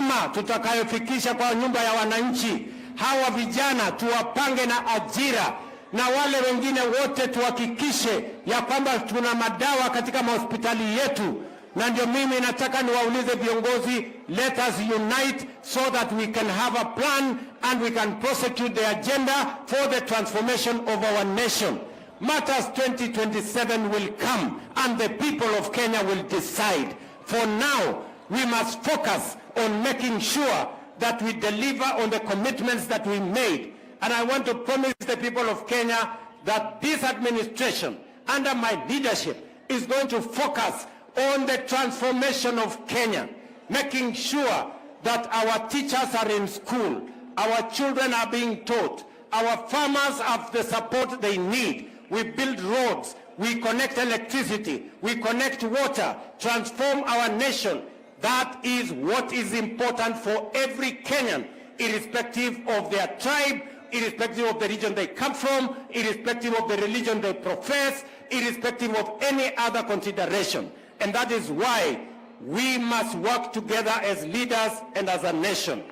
stima tutakayofikisha kwa nyumba ya wananchi. Hawa vijana tuwapange na ajira, na wale wengine wote tuhakikishe ya kwamba tuna madawa katika mahospitali yetu. Na ndio mimi nataka niwaulize viongozi, let us unite so that we can have a plan and we can prosecute the agenda for the transformation of our nation. Matters 2027 will come and the people of Kenya will decide. For now, we must focus on making sure that we deliver on the commitments that we made. And I want to promise the people of Kenya that this administration, under my leadership, is going to focus on the transformation of Kenya, making sure that our teachers are in school, our children are being taught, our farmers have the support they need. We build roads, we connect electricity, we connect water, transform our nation. That is what is important for every Kenyan, irrespective of their tribe, irrespective of the region they come from, irrespective of the religion they profess, irrespective of any other consideration. And that is why we must work together as leaders and as a nation.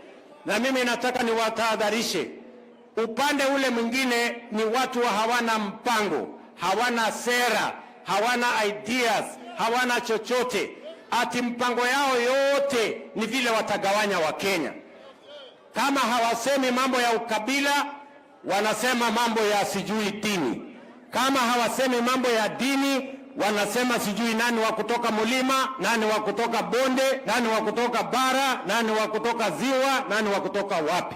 Na mimi nataka niwatahadharishe, upande ule mwingine ni watu hawana mpango, hawana sera, hawana ideas, hawana chochote. Ati mpango yao yote ni vile watagawanya wa Kenya. Kama hawasemi mambo ya ukabila, wanasema mambo ya sijui dini. Kama hawasemi mambo ya dini, wanasema sijui nani wa kutoka mulima, nani wa kutoka bonde, nani wa kutoka bara, nani wa kutoka ziwa, nani wa kutoka wapi.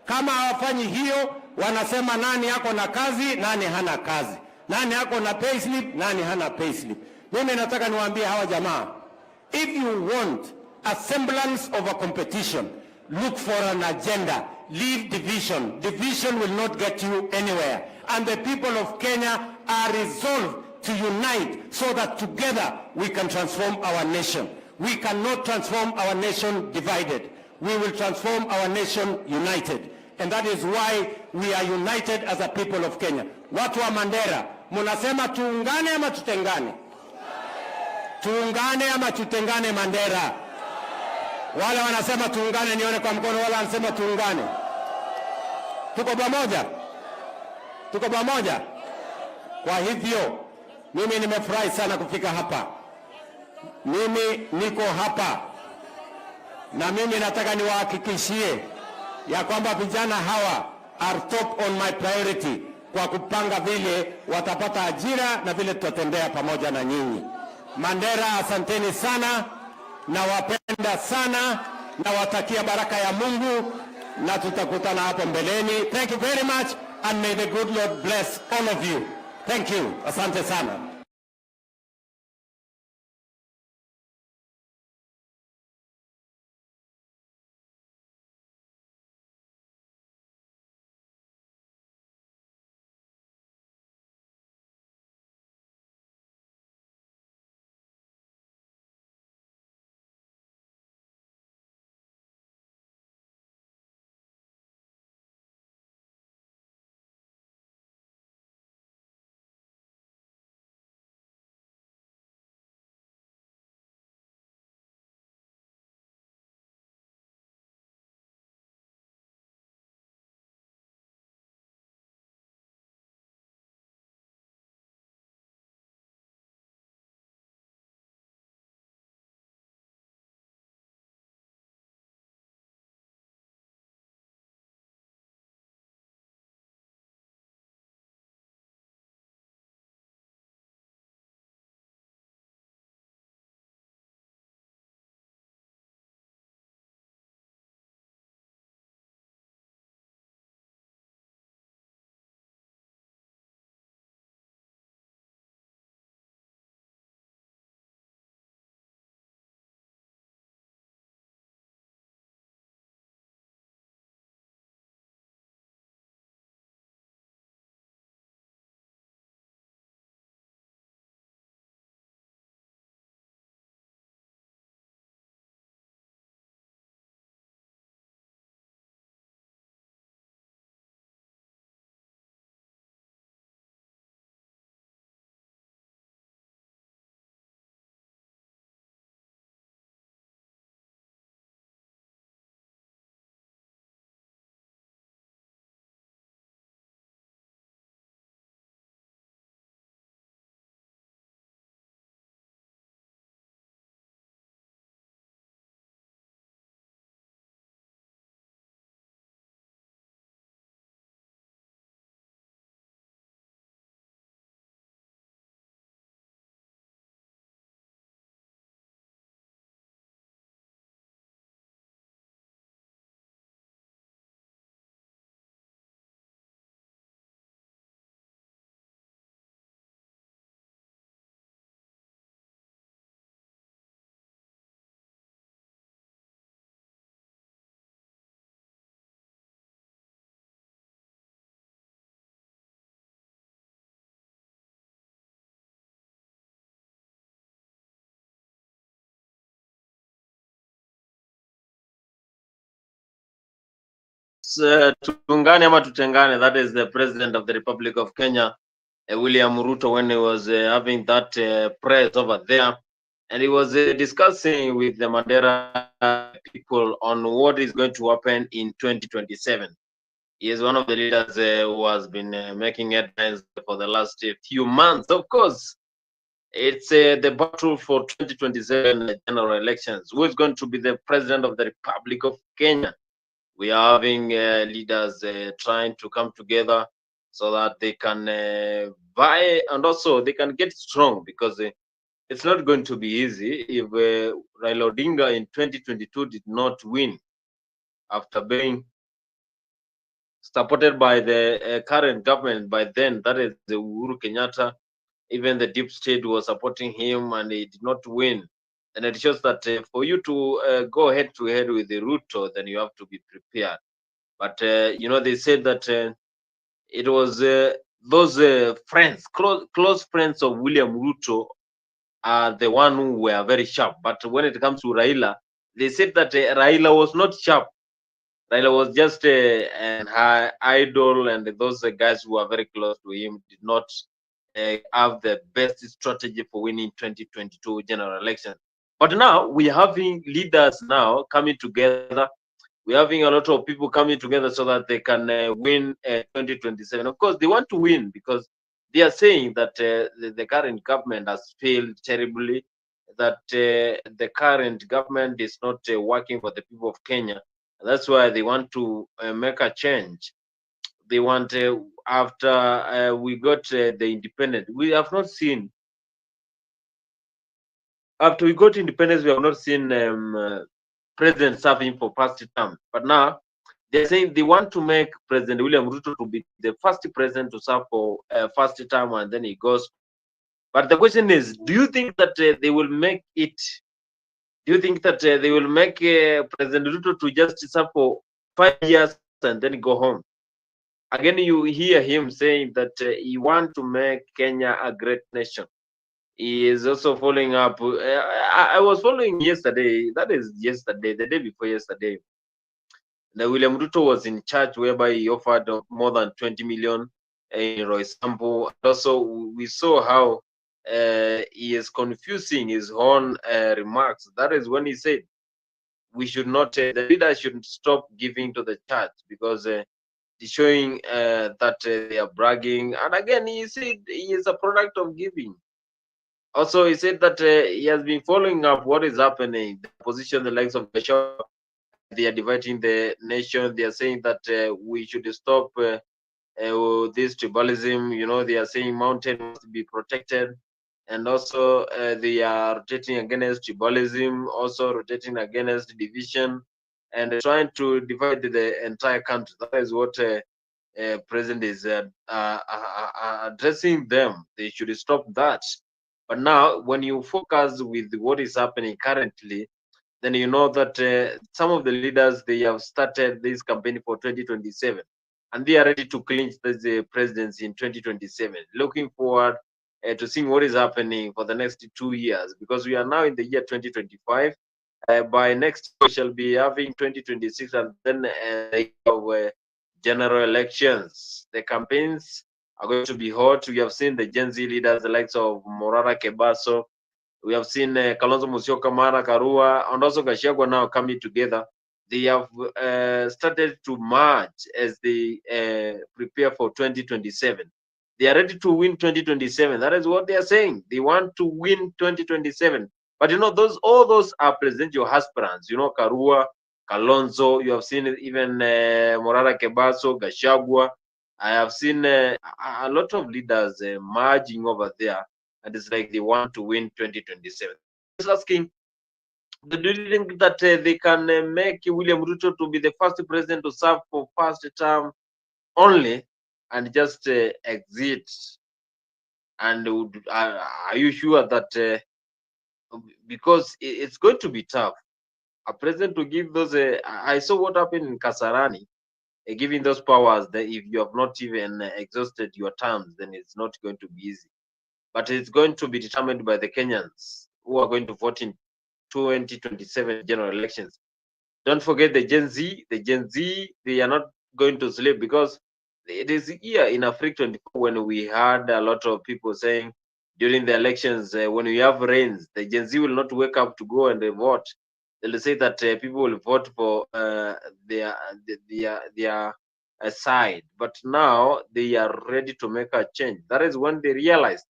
Kama hawafanyi hiyo, wanasema nani yako na kazi, nani hana kazi, nani yako na payslip, nani hana payslip. Mimi nataka niwaambie hawa jamaa, if you want a semblance of a competition, look for an agenda. Leave division. Division will not get you anywhere. And the people of Kenya are resolved to unite so that together we can transform our nation. We cannot transform our nation divided. We will transform our nation united. And that is why we are united as a people of Kenya. Watu wa Mandera, munasema tuungane ama tutengane? Tuungane ama tutengane Mandera? Wale wanasema tuungane nione kwa mkono, wale wanasema tuungane. Tuko pamoja? Tuko pamoja? Kwa hivyo, mimi nimefurahi sana kufika hapa. Mimi niko hapa. Na mimi nataka niwahakikishie ya kwamba vijana hawa are top on my priority kwa kupanga vile watapata ajira na vile tutatembea pamoja na nyinyi. Mandera, asanteni sana, na wapenda sana, na watakia baraka ya Mungu, na tutakutana hapo mbeleni. Thank you very much and may the good Lord bless all of you. Thank you. Asante sana. Tungane ama tutengane, that is the President of the Republic of Kenya, William Ruto, when he was having that press over there, and he was discussing with the Mandera people on what is going to happen in 2027. He is one of the leaders who has been making headlines for the last few months. Of course, it's the battle for 2027 general elections. Who is going to be the President of the Republic of Kenya? We are having leaders trying to come together so that they can buy and also they can get strong, because it's not going to be easy if Raila Odinga in 2022 did not win after being supported by the current government by then, that is the Uhuru Kenyatta. Even the deep state was supporting him and he did not win. And it shows that for you to go head to head with the Ruto, then you have to be prepared. But they said that it was those friends, close friends of William Ruto, are the one who were very sharp. But when it comes to Raila, they said that Raila was not sharp. Raila was just an idol, and those guys who are very close to him did not have the best strategy for winning 2022 general election. But now we're having leaders now coming together. We're having a lot of people coming together so that they can win 2027. Of course, they want to win because they are saying that the current government has failed terribly, that the current government is not working for the people of Kenya. That's why they want to make a change. They want, after we got the independence, we have not seen, after we got independence, we have not seen president serving for first term. But now they're saying they want to make President William Ruto to be the first president to serve for first term, and then he goes. But the question is, do you think that they will make it? Do you think that they will make President Ruto to just serve for 5 years and then go home? Again, you hear him saying that he wants to make Kenya a great nation. He is also following up. I was following yesterday. That is yesterday, the day before yesterday. The William Ruto was in charge, whereby he offered more than 20 million in Roy Sample. Also, we saw how he is confusing his own remarks. That is when he said we should not, the leaders should stop giving to the church, because showing that they are bragging. And again, he said he is a product of giving. Also, he said that he has been following up what is happening. The opposition, the likes of Gachagua, they are dividing the nation. They are saying that we should stop this tribalism. They are saying mountain must be protected. And also, they are rotating against tribalism, also rotating against division, and trying to divide the entire country. That is what President is addressing them. They should stop that. But now, when you focus with what is happening currently, then you know that some of the leaders, they have started this campaign for 2027, and they are ready to clinch the presidency in 2027, looking forward to seeing what is happening for the next 2 years, because we are now in the year 2025. By next year, we shall be having 2026, and then the year of general elections. The campaigns are going to be hot. We have seen the Gen Z leaders, the likes of Morara, Kebaso. We have seen Kalonzo Musyoka, Karua, and also Gachagua now coming together. They have started to merge as they prepare for 2027. They are ready to win 2027. That is what they are saying. They want to win 2027. But all those are presidential aspirants. Karua, Kalonzo. You have seen even Morara, Kebaso, Gachagua. I have seen a lot of leaders merging over there, and it's like they want to win 2027. Just asking, do you think that they can make William Ruto to be the first president to serve for first term only and just exit? And are you sure that because it's going to be tough, a president to give those? I saw what happened in Kasarani, giving those powers. That if you have not even exhausted your terms, then it's not going to be easy. But it's going to be determined by the Kenyans who are going to vote in 2027 general elections. Don't forget the Gen Z. The Gen Z, they are not going to sleep, because it is here in Africa 24 when we had a lot of people saying during the elections, when we have rains, the Gen Z will not wake up to go and vote. They'll say that people will vote for their side, but now they are ready to make a change. That is when they realize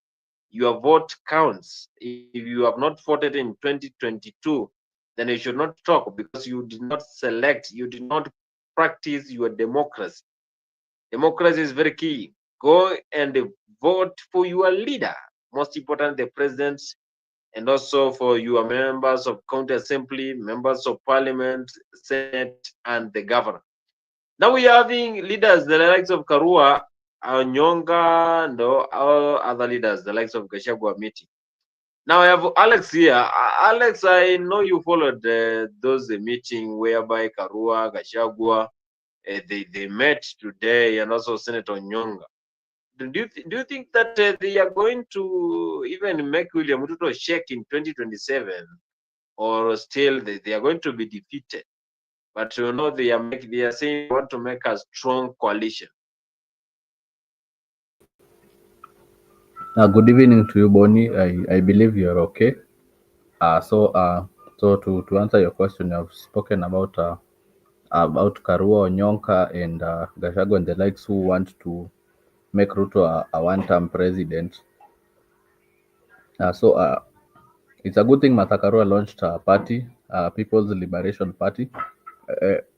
your vote counts. If you have not voted in 2022, then you should not talk, because you did not select, you did not practice your democracy. Democracy is very key. Go and vote for your leader. Most important, the president, and also for your members of county assembly, members of parliament, senate, and the governor. Now we are having leaders, the likes of Karua, Onyonka, and all other leaders, the likes of Gachagua meeting. Now I have Alex here. Alex, I know you followed those meeting whereby Karua, Gachagua, they met today, and also Senator Onyonka. Do you think that they are going to even make William Ruto shake in 2027, or still they are going to be defeated? But you know they are saying they want to make a strong coalition. Good evening to you, Bonnie. I believe you're okay. So to answer your question, I've spoken about Karua, Onyonka, and Gachagua and the likes who want to make Ruto a one-term president. So it's a good thing Martha Karua launched a party, People's Liberation Party.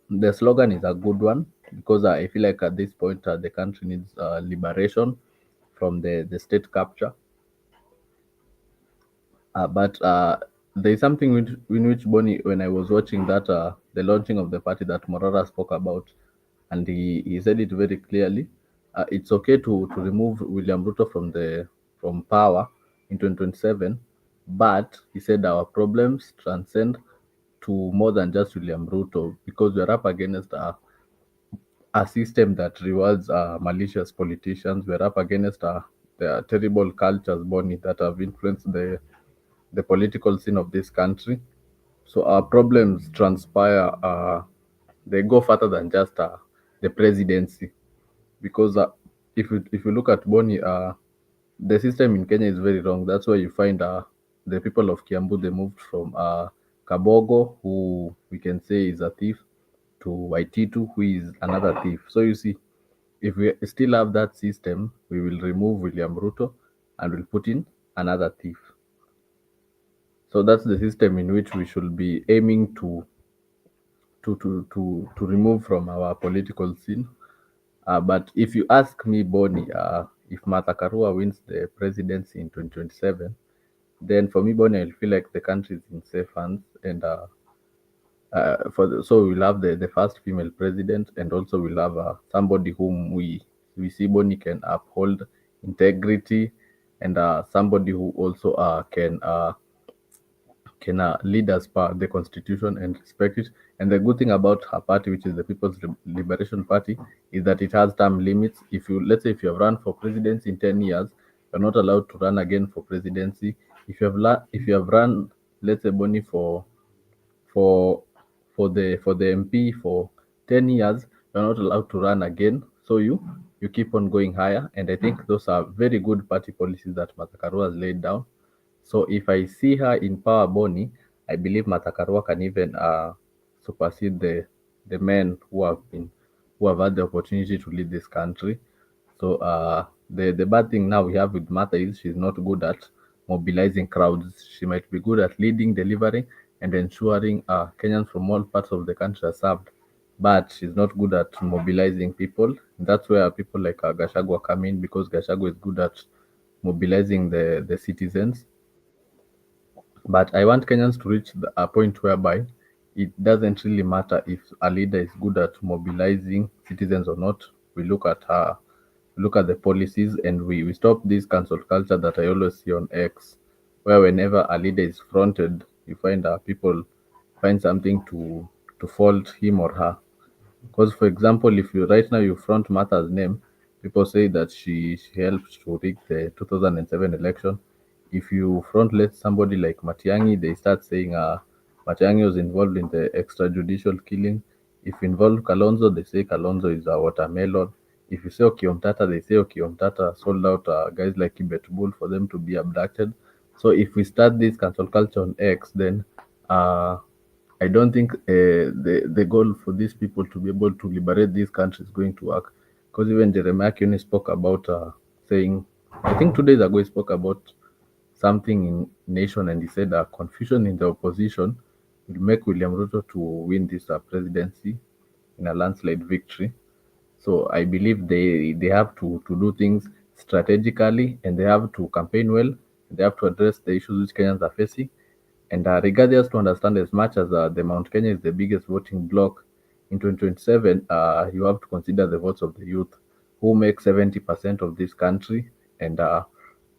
The slogan is a good one because I feel like at this point the country needs liberation from the state capture. But there is something in which Bonnie, when I was watching that the launching of the party that Morara spoke about, and he said it very clearly. It's okay to remove William Ruto from power in 2027, but he said our problems transcend to more than just William Ruto because we're up against a system that rewards malicious politicians. We're up against the terrible cultures, Bonnie, that have influenced the political scene of this country. So our problems transpire, they go further than just the presidency. Because if you look at Bonnie, the system in Kenya is very wrong. That's why you find the people of Kiambu, they moved from Kabogo, who we can say is a thief, to Waititu, who is another thief. So you see, if we still have that system, we will remove William Ruto and we'll put in another thief. So that's the system in which we should be aiming to remove from our political scene. But if you ask me, Bonnie, if Martha Karua wins the presidency in 2027, then for me, Bonnie, I feel like the country is in safe hands. And so we'll have the first female president, and also we'll have somebody whom we see Bonnie can uphold integrity, and somebody who also can lead us per the constitution and respect it. And the good thing about her party, which is the People's Liberation Party, is that it has term limits. If you, let's say, if you have run for presidency in 10 years, you're not allowed to run again for presidency. If you have run, let's say, Bonnie, for for the MP for 10 years, you're not allowed to run again. So you keep on going higher. And I think those are very good party policies that Matakaru has laid down. So if I see her in power, Bonnie, I believe Matakarwa can even supersede the men who have had the opportunity to lead this country. So the bad thing now we have with Mata is she's not good at mobilizing crowds. She might be good at leading, delivering, and ensuring Kenyans from all parts of the country are served. But she's not good at mobilizing people. That's where people like Gachagua come in because Gachagua is good at mobilizing the citizens. But I want Kenyans to reach a point whereby it doesn't really matter if a leader is good at mobilizing citizens or not. We look at the policies, and we stop this cancel culture that I always see on X, where whenever a leader is fronted, you find people find something to fault him or her. Because, for example, if you right now you front Martha's name, people say that she helped to rig the 2007 election. If you front let somebody like Matiangi, they start saying Matiangi was involved in the extrajudicial killing. If you involve Kalonzo, they say Kalonzo is a watermelon. If you say Okiomtata, they say Okiomtata sold out guys like Kibet Bull for them to be abducted. So if we start this cancel culture on X, then I don't think the goal for these people to be able to liberate this country is going to work. Because even Jeremiah Kioni spoke about saying, I think 2 days ago, he spoke about something in nation, and he said confusion in the opposition will make William Ruto to win this presidency in a landslide victory. So I believe they have to do things strategically, and they have to campaign well. They have to address the issues which Kenyans are facing. And regardless to understand, as much as the Mount Kenya is the biggest voting bloc in 2027, you have to consider the votes of the youth who make 70% of this country. And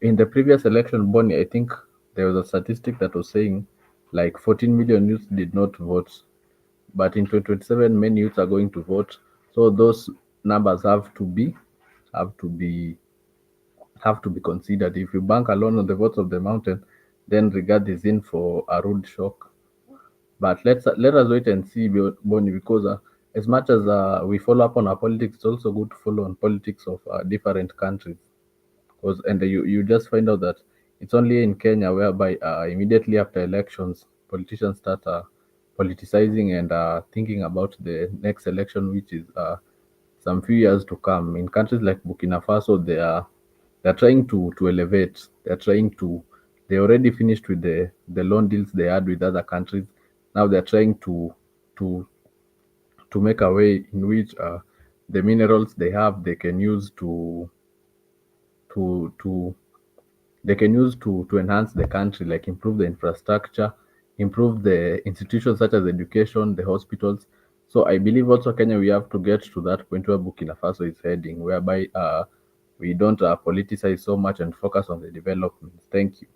in the previous election, Bonnie, I think there was a statistic that was saying like 14 million youths did not vote, but in 2027 many youths are going to vote. So those numbers have to be have to be considered. If you bank alone on the votes of the mountain, then regard is in for a rude shock. But let us wait and see, Bonnie, because as much as we follow up on our politics, it's also good to follow on politics of different countries. Because and you just find out that it's only in Kenya whereby immediately after elections, politicians start politicizing and thinking about the next election, which is some few years to come. In countries like Burkina Faso, they're trying to elevate. They already finished with the loan deals they had with other countries. Now they're trying to to make a way in which the minerals they have they can use to to enhance the country, like improve the infrastructure, improve the institutions such as education, the hospitals. So I believe also Kenya we have to get to that point where Burkina Faso is heading, whereby we don't politicize so much and focus on the development. Thank you.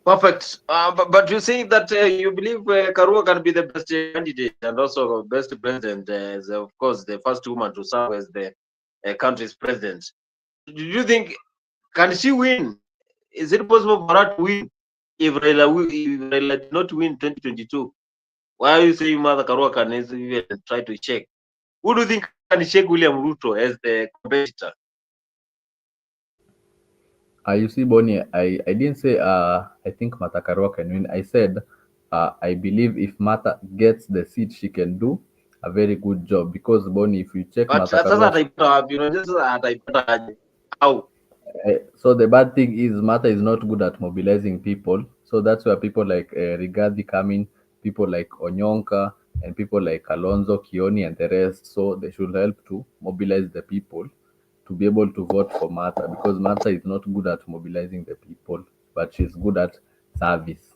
Perfect. But you say that you believe Karua can be the best candidate and also best president, as of course the first woman to serve as the country's president. Do you think can she win? Is it possible for her to win if Raila did not win 2022? Why are you saying Mother Karua can even try to shake? Who do you think can shake William Ruto as the competitor? You see, Bonnie, I didn't say I think Mata Karua can win. I said I believe if Mata gets the seat, she can do a very good job. Because Bonnie, if you check But Mata sasa Karua's ataipata, just ataipata aje? How? so the bad thing is Mata is not good at mobilizing people. So that's where people like Rigathi come in, people like Onyonka and people like Kalonzo, Kioni and the rest. So they should help to mobilize the people to be able to vote for Mata, because Mata is not good at mobilizing the people, but she's good at service.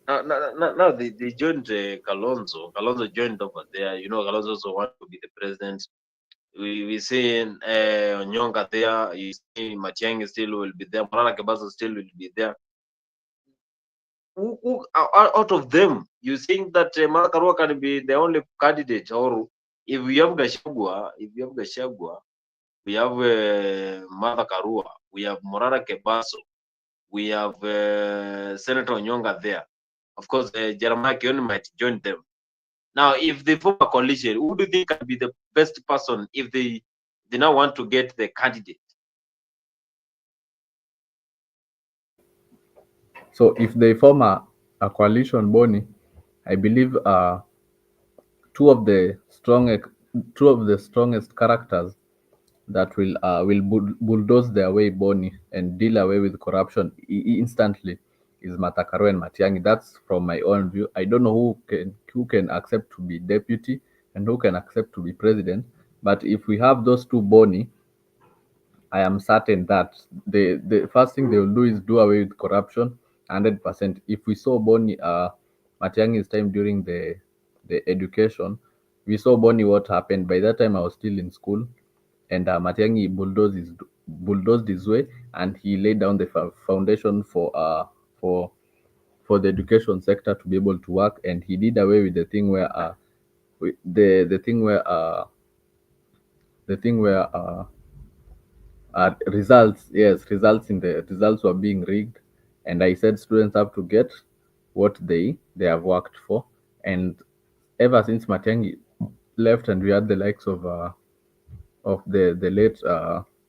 Now they joined Kalonzo. Kalonzo joined over there. You know, Kalonzo also want to be the president. We see Onyonka there. You see Matiang'i still will be there. Morara Kebaso still will be there. Who out of them you think that Martha Karua can be the only candidate, or if we have Gachagua, we have Martha Karua, we have Morara Kebaso, we have Senator Onyonka there. Of course, Jeremiah Kioni might join them. Now, if they form a coalition, who do you think can be the best person if they now want to get the candidate? So if they form a coalition, Bonnie, I believe two of the strongest characters that will bulldoze their way, Bonnie, and deal away with corruption instantly is Matakaro and Matiang'i. That's from my own view. I don't know who can accept to be deputy and who can accept to be president, but if we have those two, Bonnie, I am certain that the first thing they will do is do away with corruption 100%. If we saw Bonnie Matiang'i's time during the education, we saw Bonnie what happened. By that time I was still in school, and Matiang'i bulldozed his way, and he laid down the foundation for for the education sector to be able to work, and he did away with the thing where the thing where results, yes, results were being rigged, and I said students have to get what they have worked for. And ever since Matiang'i left, and we had the likes of the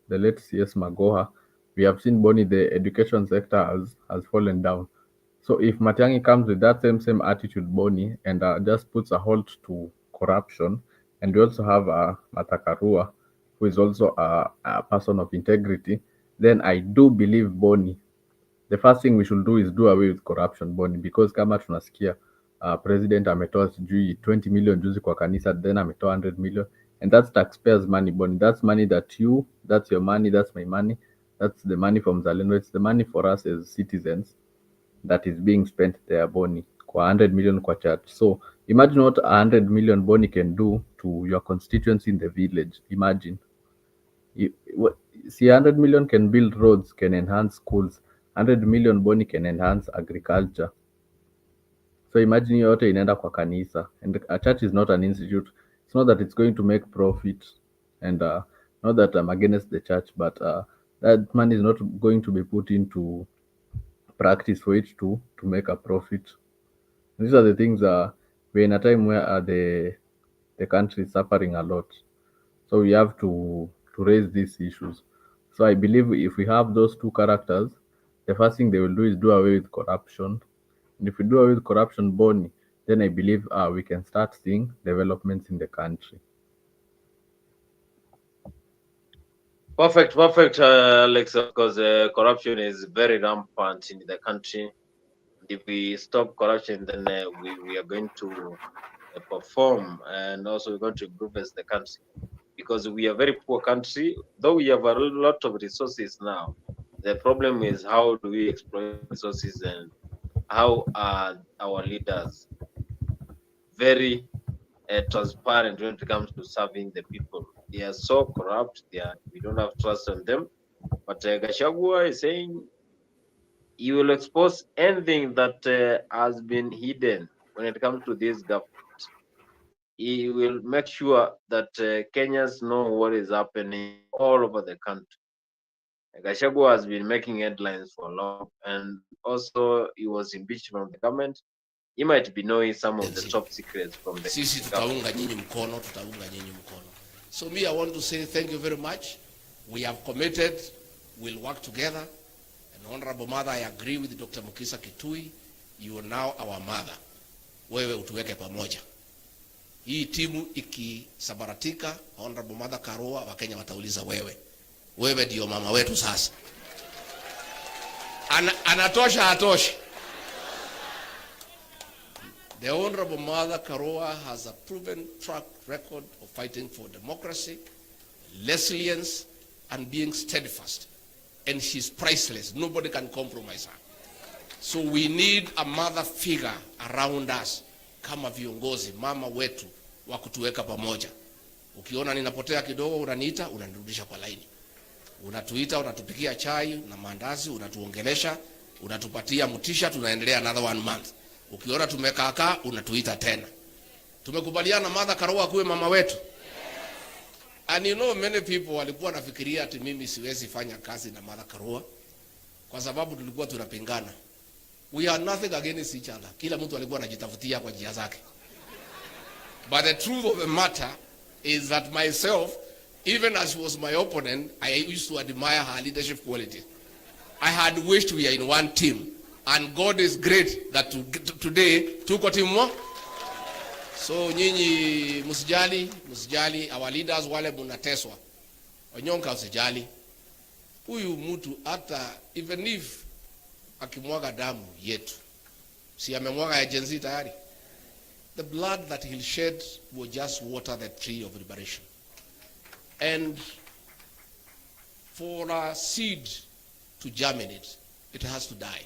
late CS Magoha, we have seen Boni, the education sector has fallen down. So if Matiang'i comes with that same attitude, Boni, and just puts a halt to corruption, and we also have Karua, who is also a person of integrity, then I do believe Boni, the first thing we should do is do away with corruption, Boni, because kama tunasikia president ametoa sijui 20 million juzi kwa kanisa, then ametoa 100 million, and that's taxpayers money, Boni. That's money that's your money, that's my money, that's the money from Zalendo, it's the money for us as citizens that is being spent there, Boni, kwa 100 million kwa church. So imagine what 100 million, Boni, can do to your constituency in the village. Imagine. See, 100 million can build roads, can enhance schools. 100 million, Boni, can enhance agriculture. So imagine yote inaenda kwa kanisa, and a church is not an institute. It's not that it's going to make profit, and not that I'm against the church, but that money is not going to be put into practice for it to make a profit. These are the things we're in a time where the country is suffering a lot. So we have to raise these issues. So I believe if we have those two characters, the first thing they will do is do away with corruption. And if we do away with corruption, Boni, then I believe we can start seeing developments in the country. Perfect, Alex, because corruption is very rampant in the country. If we stop corruption, then we are going to perform, and also we're going to improve as the country, because we are a very poor country, though we have a lot of resources now. The problem is how do we exploit resources, and how are our leaders very transparent when it comes to serving the people. They are so corrupt. We don't have trust on them. But Gachagua is saying he will expose anything that has been hidden when it comes to this government. He will make sure that Kenyans know what is happening all over the country. Gachagua has been making headlines for long, and also he was impeached from the government. He might be knowing some of the top secrets from the government. So me, I want to say thank you very much. We have committed, we'll work together. And Honorable Mother, I agree with Dr. Mukisa Kitui. You are now our mother. Wewe utuweke pamoja. Hii timu ikisabaratika, Honorable Mother Karua, Wakenya watauliza wewe. Wewe ndio mama wetu sasa. Anatosha hatoshi. The Honorable Mother Karua has a proven track record of fighting for democracy, resilience, and being steadfast. And she's priceless. Nobody can compromise her. So we need a mother figure around us, kama viongozi, mama wetu, wa kutuweka pamoja. Ukiona ninapotea kidogo, unaniita, unanirudisha kwa laini. Unatuita, unatupikia chai na mandazi, unatuongelesha, unatupatia mutisha, tunaendelea another 1 month. Ukiona tumekaakaa, unatuita tena. Tumekubaliana Mother Karua kuwe mama wetu. And you know, many people walikuwa nafikiria ati mimi siwezi fanya kazi na Mother Karua kwa sababu tulikuwa tunapingana. We are nothing against each other. Kila mtu alikuwa anajitafutia kwa njia zake. But the truth of the matter is that myself, even as she was my opponent, I used to admire her leadership qualities. I had wished we are in one team. And God is great that today tuko team moja. So nyinyi msijali our leaders wale munateswa. Onyonka usijali. Huyu mtu hata even if akimwaga damu yetu, si amemwaga ya jenzi tayari. The blood that he'll shed will just water the tree of liberation. And for a seed to germinate, it has to die.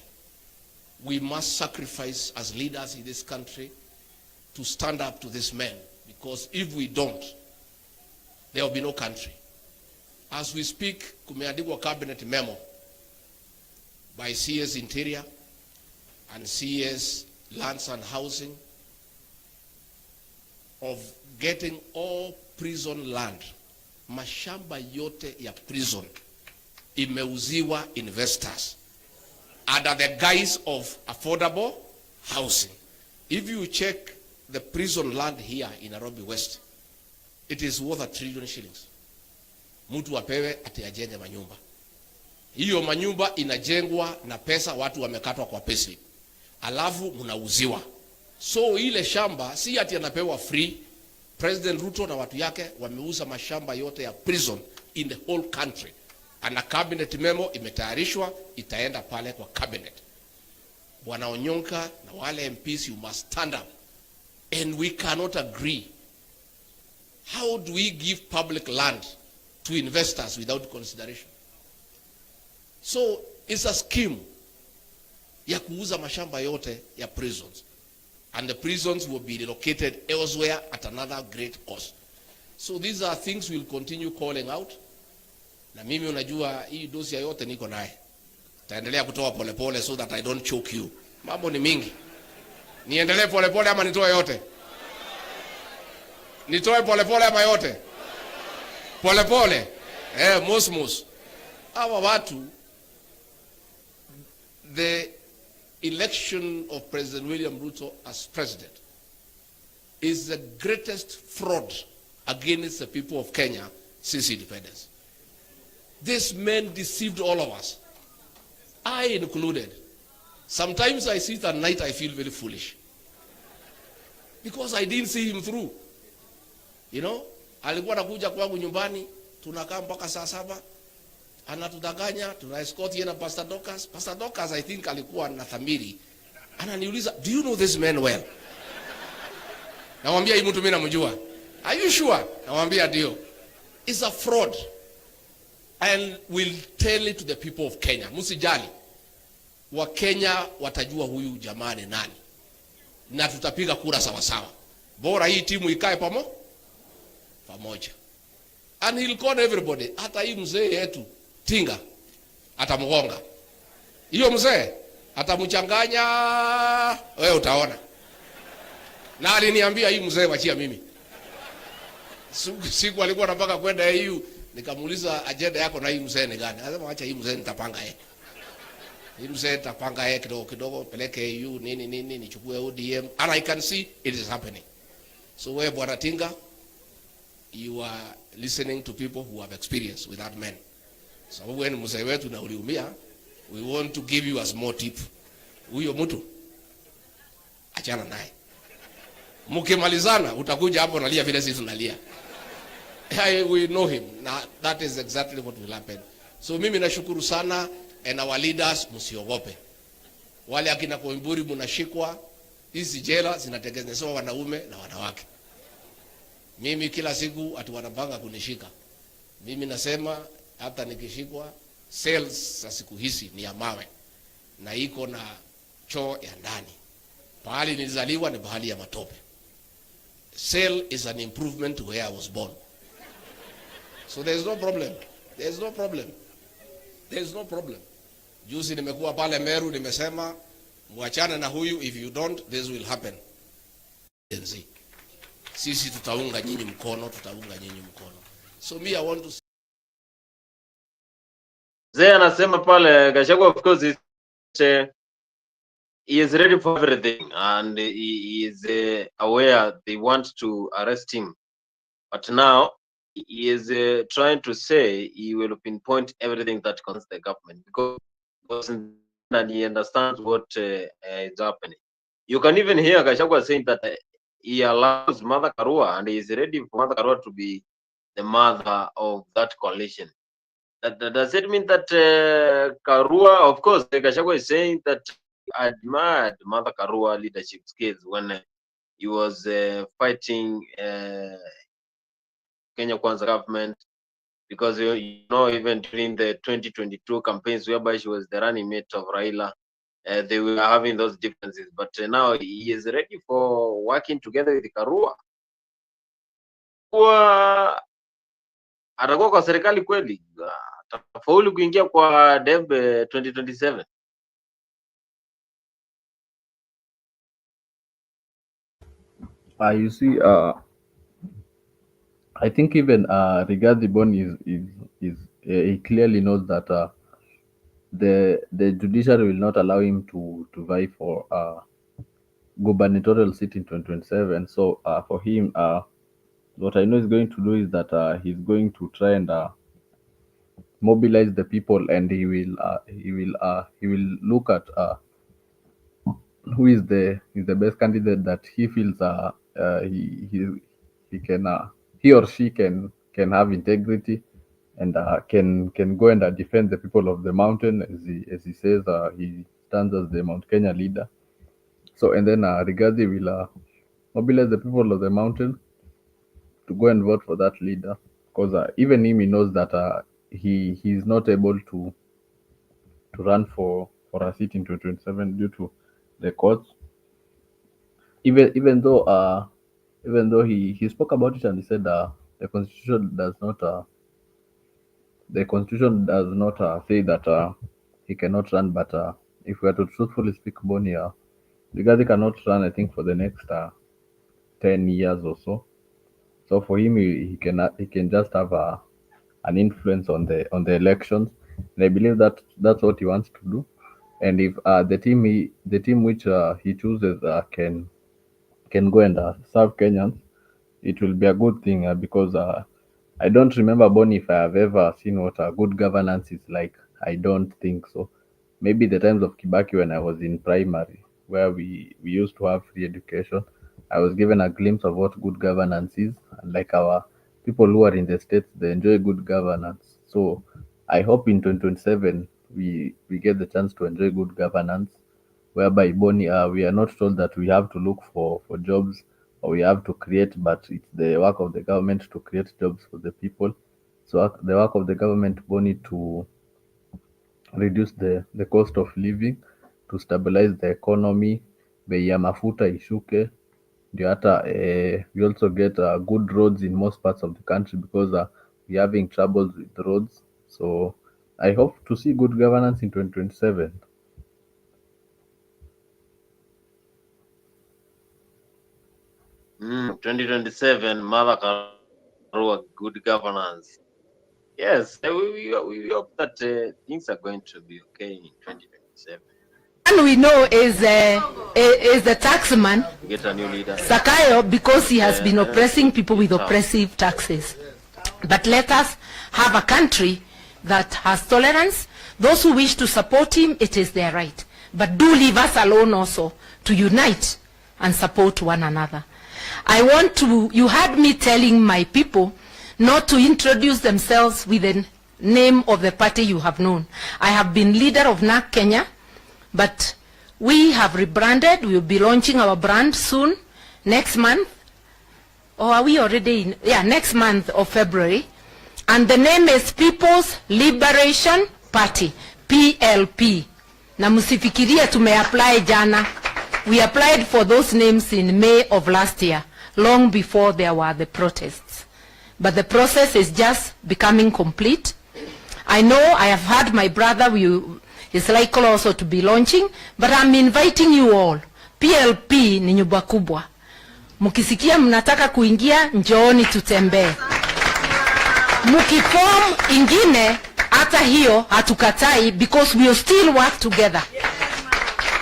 We must sacrifice as leaders in this country to stand up to this man, because if we don't, there will be no country. As we speak, kumeandikwa cabinet memo by CS Interior and CS Lands and Housing of getting all prison land, mashamba yote ya prison imeuziwa investors under the guise of affordable housing. If you check the prison land here in Nairobi West, it is worth 1 trillion shillings. Mtu apewe ati ajenge manyumba. Hiyo manyumba inajengwa na pesa watu wamekatwa kwa payslip. Alafu mnauziwa. So ile shamba si ati anapewa free. President Ruto na watu yake wameuza mashamba yote ya prison in the whole country. Ana cabinet memo imetayarishwa, itaenda pale kwa cabinet. Bwana Onyonka na wale MPs, you must stand up. And we cannot agree. How do we give public land to investors without consideration? So it's a scheme ya kuuza mashamba yote ya prisons, and the prisons will be relocated elsewhere at another great cost. So these are things we'll continue calling out. Na mimi unajua hii dosia yote niko naye. Taendelea kutoa polepole so that I don't choke you. Mambo ni mingi. Niendelee polepole ama nitoe yote? Nitoe polepole ama yote? Polepole. Mosmos. Hawa watu, the election of President William Ruto as president is the greatest fraud against the people of Kenya since independence. This man deceived all of us, I included. Sometimes I sit at night, I feel very foolish because I didn't see him through. You know, alikuwa anakuja kwangu nyumbani, tunakaa mpaka saa 7, anatudanganya, tuna escort yeye na Pastor Docas. Pastor Docas I think alikuwa na thamiri. Ananiuliza, do you know this man well? Namwambia hii mtu mimi namjua. Are you sure? Namwambia ndio. It's a fraud. And we'll tell it to the people of Kenya. Msijali. Wa Kenya watajua huyu jamaa ni nani. Na tutapiga kura sawa sawa. Bora hii timu ikae pamoja. And he'll call everybody. Hata hii mzee yetu Tinga atamgonga. Hiyo mzee atamchanganya, wewe utaona. Na aliniambia hii mzee wachia mimi. Siku alikuwa anataka kwenda EU, nikamuuliza agenda yako na hii mzee ni gani? Anasema acha hii mzee nitapanga yeye. Hii mzee nitapanga yeye kidogo peleke EU nini nichukue ODM, and I can see it is happening. So wewe bwana Tinga, you are listening to people who have experience with that man. So when mzee wetu na uliumia, we want to give you a small tip. Huyo mtu achana naye. Mkimalizana utakuja hapo nalia vile sisi tunalia. We know him. Now, that is exactly what will happen. So mimi nashukuru sana, and our leaders msiogope. Wale akina Koimburi mnashikwa, hizi jela zinatengenezewa wanaume na wanawake. Mimi kila siku ati wanapanga kunishika. Mimi nasema hata nikishikwa, cells za siku hizi ni ya mawe na iko na choo ya ndani. Pahali nilizaliwa ni pahali ya matope. Cell is an improvement to where I was born. So there's no problem. There's no problem. There's no problem. Juzi nimekuwa pale Meru, nimesema muachane na huyu, if you don't this will happen. Sisi tutaunga nyinyi mkono, So me I want to Zee anasema pale Gachagua, of course he is ready for everything, and he is aware they want to arrest him, but now he is trying to say he will pinpoint everything that concerns the government because and he understands what is happening. You can even hear Gachagua saying that he allows Mother Karua, and he is ready for Mother Karua to be the mother of that coalition. Does it mean that Karua, of course, Gachagua is saying that I admired Mother Karua leadership skills when he was fighting Kenya Kwanza government, because you know, even during the 2022 campaigns whereby she was the running mate of Raila, they were having those differences, but now he is ready for working together with Karua. Atakuwa kwa serikali kweli, atafaulu kuingia kwa DEB 2027. You see, I think even Rigathi Bon is he clearly knows that the judiciary will not allow him to vie for gubernatorial seat in 2027. So for him, what I know he's going to do is that he's going to try and mobilize the people, and he will look at who is the best candidate that he feels he can he or she can have integrity and can go and defend the people of the mountain, as he says he stands as the Mount Kenya leader. So and then Rigathi will mobilize the people of the mountain to go and vote for that leader, because even him, he knows that he's not able to run for a seat in 2027 due to the courts. Even though he spoke about it and he said the constitution does not say that he cannot run, but if we are to truthfully speak, Boni, Rigathi cannot run, I think, for the next 10 years or so. So for him, he can just have an influence on the elections, and I believe that that's what he wants to do. And if the team which he chooses can go and serve Kenyans, it will be a good thing because I don't remember, Bonnie, if I have ever seen what a good governance is like. I don't think so. Maybe the times of Kibaki when I was in primary, where we used to have free education, I was given a glimpse of what good governance is. And like our people who are in the States, they enjoy good governance. So I hope in 2027 we get the chance to enjoy good governance, whereby Bonnie, we are not told that we have to look for jobs or we have to create, but it's the work of the government to create jobs for the people. So the work of the government, Bonnie, to reduce the cost of living, to stabilize the economy, bei ya mafuta ishuke, ndio hata we also get good roads in most parts of the country, because we're having troubles with roads. So I hope to see good governance in 2027. 2027, Mother Karua, good governance. Yes, we hope that things are going to be okay in 2027. And we know is the taxman, Get a new leader, Sakayo, because he has been oppressing people with oppressive taxes. But let us have a country that has tolerance. Those who wish to support him, it is their right. But do leave us alone also to unite and support one another. You had me telling my people not to introduce themselves with the name of the party you have known. I have been leader of DAP-Kenya, but we have rebranded. We will be launching our brand soon, next month. Or are we already in? Yeah, next month of February. And the name is People's Liberation Party, PLP. Na musifikiria tume-apply jana. We applied for those names in May of last year, long before there were the protests. But the process is just becoming complete. I know I have heard my brother is likely also to be launching, but I'm inviting you all. PLP ni nyumba kubwa. Mukisikia mnataka kuingia, njooni tutembee. Mukiform ingine, hata hiyo hatukatai, because we will still work together.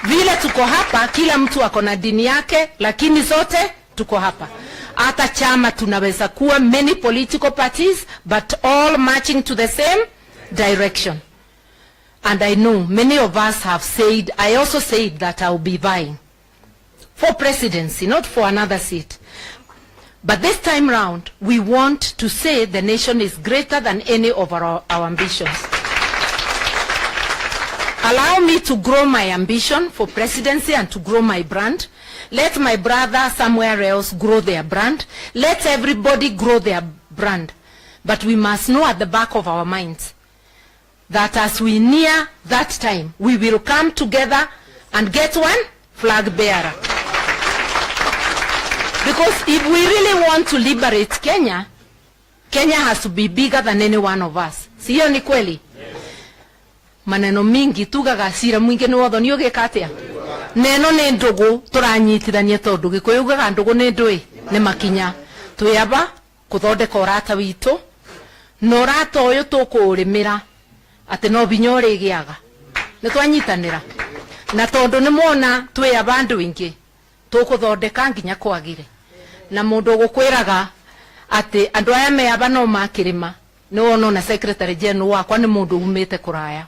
Vile tuko hapa, kila mtu ako na dini yake, lakini zote tuko hapa. Hata chama tunaweza kuwa many political parties, but all marching to the same direction. And I know many of us have said, I also said that I will be vying for presidency, not for another seat. But this time round, we want to say the nation is greater than any of our ambitions. Allow me to grow my ambition for presidency and to grow my brand. Let my brother somewhere else grow their brand. Let everybody grow their brand. But we must know at the back of our minds that as we near that time, we will come together and get one flag bearer. Because if we really want to liberate Kenya, Kenya has to be bigger than any one of us. Siyo ni kweli? Maneno mingi tugaga sira mwingi ni wotho ni ugikatia. Neno ni ndugu turanyitithania tondu gikuyu ugaga ndugu ni ndui ni makinya. Tuyaba kuthondeka urata witu norata uyu tukurimira ati no binya urigiaga ni twanyitanira na tondu ni mwona twi abandu ingi tukuthondeka nginya kwagire na mundu gukwiraga ati andu aya me aba no makirima ni wona na secretary general wakwa ni mundu umite kuraya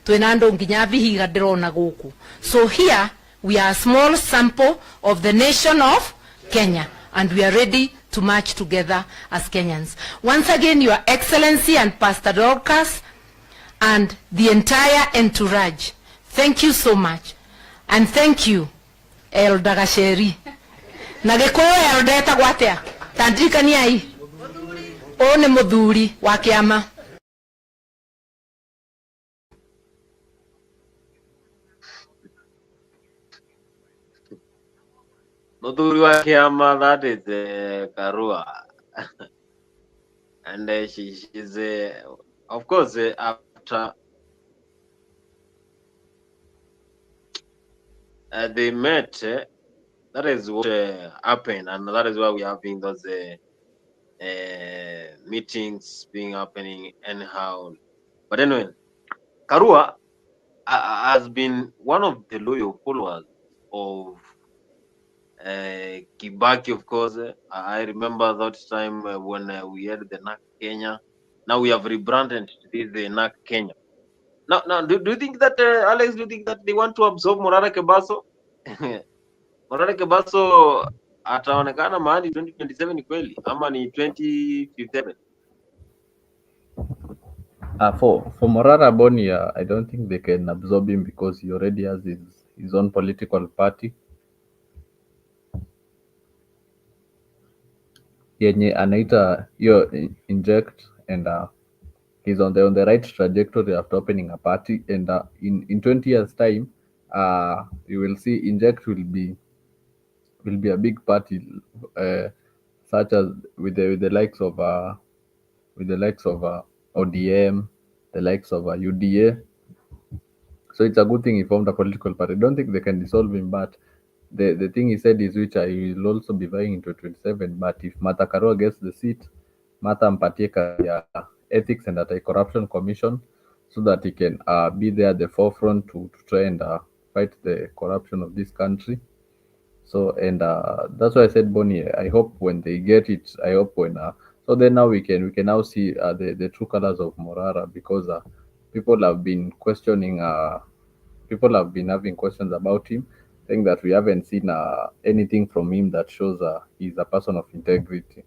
twina andu nginya vihiga ndirona guku. So here we are a small sample of the nation of Kenya and we are ready to march together as Kenyans. Once again, Your Excellency and Pastor Dorcas and the entire entourage, thank you so much. And thank you, Elder Gacheri. Nagekuwa Elder etagwo atia? Tandikania hii. O ni muthuri wa kiama. Muthuri wa kiama, that is Karua. And she's of course after they met, that is what happened, and that is why we are having those meetings being happening anyhow. But anyway, Karua has been one of the loyal followers of Kibaki, of course. I remember that time when we had the DAP-Kenya. Now we have rebranded this the DAP-Kenya. Now, do you think that Alex? Do you think that they want to absorb Morara Kebaso? Morara Kebaso ataonekana mahali 2027 kweli ama ni 2057? For Morara Boni, I don't think they can absorb him because he already has his own political party. Yenye anaita hiyo inject, and he's on the right trajectory after opening a party, and in 20 years time you will see inject will be a big party, such as with the likes of ODM, the likes of UDA. So it's a good thing he formed a political party. I don't think they can dissolve him, but the thing he said is, which I will also be vying into 27, but if Martha Karua gets the seat, Martha ampatie ya ethics and anti-corruption commission so that he can be there at the forefront to try and fight the corruption of this country. So, and that's why I said, Bonnie, I hope when they get it, I hope when so then now we can now see the true colors of Morara, because people have been questioning, people have been having questions about him, saying that we haven't seen anything from him that shows he's a person of integrity.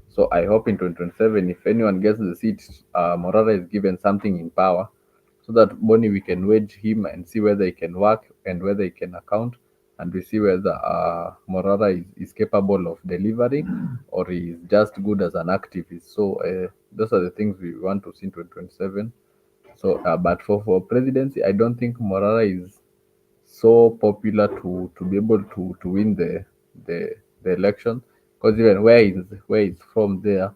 So I hope in 2027, if anyone gets the seat, Morara is given something in power, so that Bonnie, we can wedge him and see whether he can work and whether he can account, and we see whether Morara is capable of delivering or he is just good as an activist. So those are the things we want to see in 2027. So, but for presidency, I don't think Morara is so popular to be able to win the election, because even where he's from there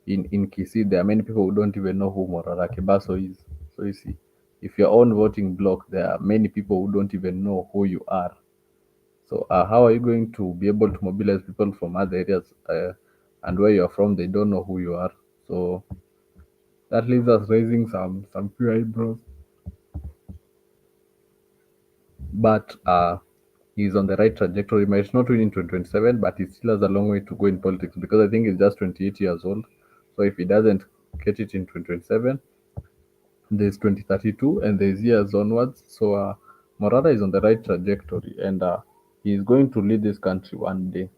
in Kisii, there are many people who don't even know who Morara Kebaso is. So you see, if your own voting block, there are many people who don't even know who you are. So how are you going to be able to mobilize people from other areas and where you're from, they don't know who you are? So that leaves us raising some few eyebrows. But he's on the right trajectory. He might not win in 2027, but he still has a long way to go in politics, because I think he's just 28 years old. So if he doesn't get it in 2027, there's 2032 and there's years onwards. So Morara is on the right trajectory, and he's going to lead this country one day.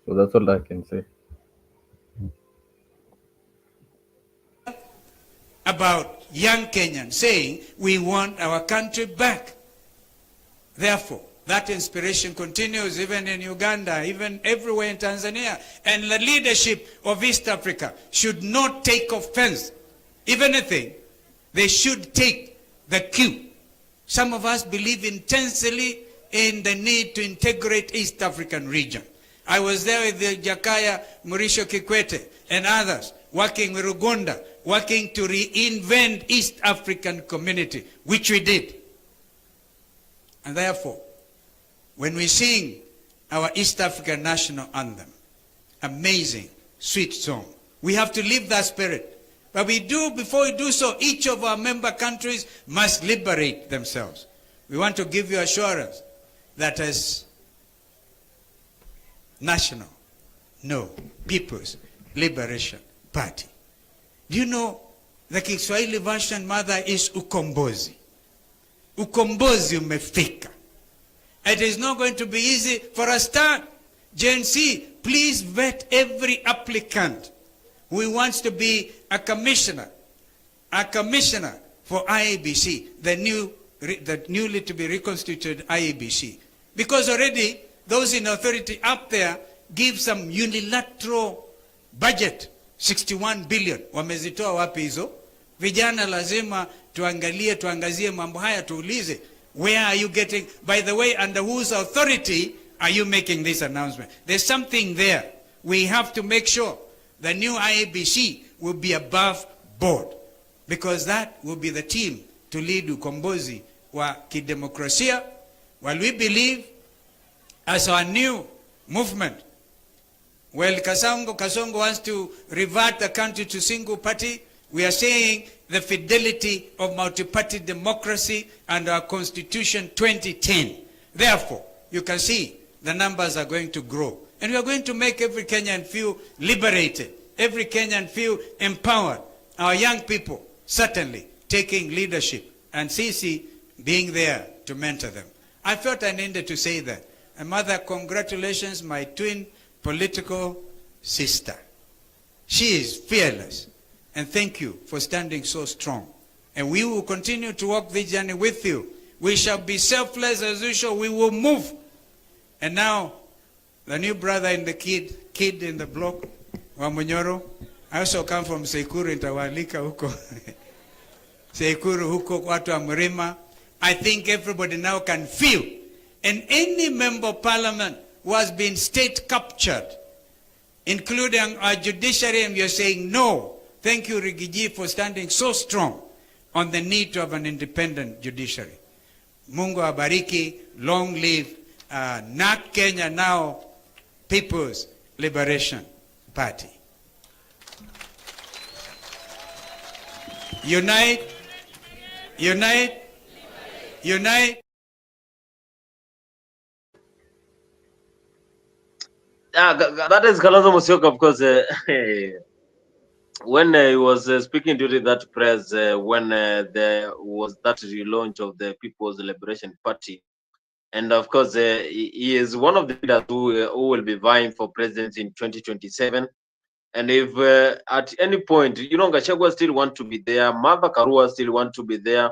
So that's all I can say. About young Kenyans saying we want our country back. Therefore, that inspiration continues even in Uganda, even everywhere in Tanzania. And the leadership of East Africa should not take offense. If anything, they should take the cue. Some of us believe intensely in the need to integrate East African region. I was there with the Jakaya Mrisho Kikwete and others, working with Uganda, working to reinvent East African community, which we did. And therefore, when we sing our East African national anthem, amazing, sweet song, we have to live that spirit. But before we do so, each of our member countries must liberate themselves. We want to give you assurance that as national, People's Liberation Party. Do you know the Kiswahili version, mother, is ukombozi. Ukombozi umefika. It is not going to be easy for a start. Gen Z, please vet every applicant who wants to be a commissioner for IEBC, the newly to be reconstituted IEBC. Because already those in authority up there give some unilateral budget, 61 billion. Wamezitoa wapi hizo? Vijana lazima tuangazie mambo haya, tuulize, where are you getting, by the way, under whose authority are you making this announcement? There's something there. We have to make sure the new IEBC will be above board, because that will be the team to lead ukombozi wa kidemokrasia. While we believe, as our new movement, well, Kasongo wants to revert the country to single party, we are saying the fidelity of multi-party democracy and our Constitution 2010. Therefore, you can see the numbers are going to grow. And we are going to make every Kenyan feel liberated, every Kenyan feel empowered. Our young people certainly taking leadership, and Sisi being there to mentor them. I felt I needed to say that. And mother, congratulations, my twin political sister. She is fearless. And thank you for standing so strong. And we will continue to walk this journey with you. We shall be selfless as usual. We will move. And now, the new brother in the kid in the block, Wamunyoro. I also come from Sekuru, Intawalika huko. Sekuru huko, watu wa Mrima. I think everybody now can feel. And any member of parliament who has been state captured, including our judiciary, and we are saying no. Thank you, Rigiji, for standing so strong on the need to have an independent judiciary. Mungu abariki, long live DAP-Kenya, now People's Liberation Party. Unite, unite, unite. That is Kalonzo Musyoka, of course. When he was speaking during that press, when there was that relaunch of the People's Liberation Party, and of course, he is one of the leaders who will be vying for president in 2027. And if at any point, Gachagua still want to be there, Mother Karua still want to be there,